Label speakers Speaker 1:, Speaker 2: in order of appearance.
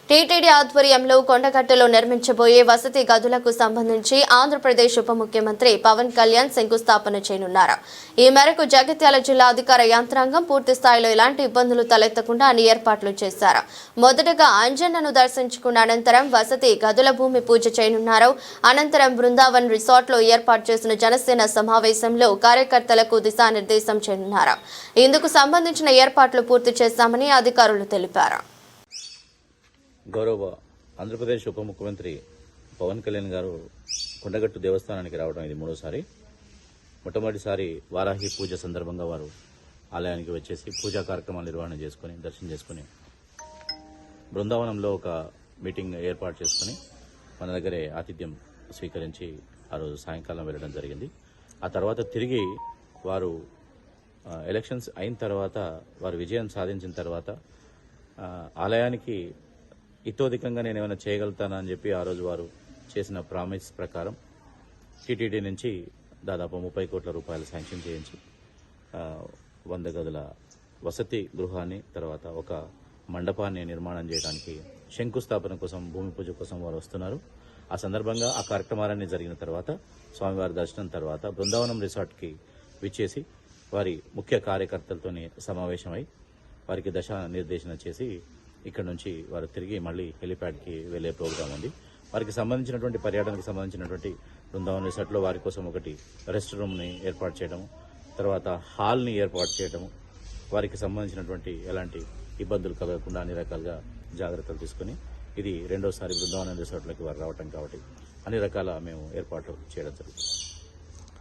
Speaker 1: TTD ఆధ్వర్యంలో కొండగట్టులో నిర్మించబోయే వసతి గదులకు సంబంధించి ఆంధ్రప్రదేశ్ ఉప ముఖ్యమంత్రి పవన్ కళ్యాణ్ శంకుస్థాపన చేయనున్నారు. ఈ మేరకు జగిత్యాల జిల్లా అధికార యంత్రాంగం పూర్తి స్థాయిలో ఎలాంటి ఇబ్బందులు తలెత్తకుండా అన్ని ఏర్పాట్లు చేశారు. మొదటగా అంజన్నను దర్శించుకున్న అనంతరం వసతి గదుల భూమి పూజ చేయనున్నారు. అనంతరం బృందావన్ రిసార్ట్లో ఏర్పాటు చేసిన జనసేన సమావేశంలో కార్యకర్తలకు దిశానిర్దేశం చేయనున్నారు. ఇందుకు సంబంధించిన ఏర్పాట్లు పూర్తి చేశామని అధికారులు తెలిపారు.
Speaker 2: గౌరవ ఆంధ్రప్రదేశ్ ఉప ముఖ్యమంత్రి పవన్ కళ్యాణ్ గారు కొండగట్టు దేవస్థానానికి రావడం ఇది మూడోసారి. మొట్టమొదటిసారి వారాహి పూజ సందర్భంగా వారు ఆలయానికి వచ్చేసి పూజా కార్యక్రమాలు నిర్వహణ చేసుకుని దర్శనం చేసుకుని బృందావనంలో ఒక మీటింగ్ ఏర్పాటు చేసుకుని మన దగ్గరే ఆతిథ్యం స్వీకరించి ఆ రోజు సాయంకాలం వెళ్ళడం జరిగింది. ఆ తర్వాత తిరిగి వారు ఎలక్షన్స్ అయిన తర్వాత వారు విజయం సాధించిన తర్వాత ఆలయానికి ఇతోధికంగా నేను ఏమైనా చేయగలుగుతానని చెప్పి ఆ రోజు వారు చేసిన ప్రామిస్ ప్రకారం టీటీడీ నుంచి దాదాపు 30 కోట్ల రూపాయలు శాంక్షన్ చేయించి 100 గదుల వసతి గృహాన్ని తర్వాత ఒక మండపాన్ని నిర్మాణం చేయడానికి శంకుస్థాపన కోసం భూమి పూజ కోసం వారు వస్తున్నారు. ఆ సందర్భంగా ఆ కార్యక్రమాలన్నీ జరిగిన తర్వాత స్వామివారి దర్శనం తర్వాత బృందావనం రిసార్ట్కి విచ్చేసి వారి ముఖ్య కార్యకర్తలతో సమావేశమై వారికి దశా నిర్దేశన చేసి ఇక్కడ నుంచి వారు తిరిగి మళ్ళీ హెలిప్యాడ్కి వెళ్లే ప్రోగ్రాం ఉంది. వారికి సంబంధించినటువంటి పర్యటనకు సంబంధించినటువంటి బృందావన్ రిసార్ట్లో వారి కోసం ఒకటి రెస్ట్ రూమ్ని ఏర్పాటు చేయడం, తర్వాత హాల్ని ఏర్పాటు చేయడం, వారికి సంబంధించినటువంటి ఎలాంటి ఇబ్బందులు కలగకుండా అన్ని రకాలుగా జాగ్రత్తలు తీసుకుని ఇది రెండోసారి బృందావన్ రిసార్ట్లోకి వారు రావటం కాబట్టి అన్ని రకాల మేము ఏర్పాట్లు చేయడం జరుగుతుంది.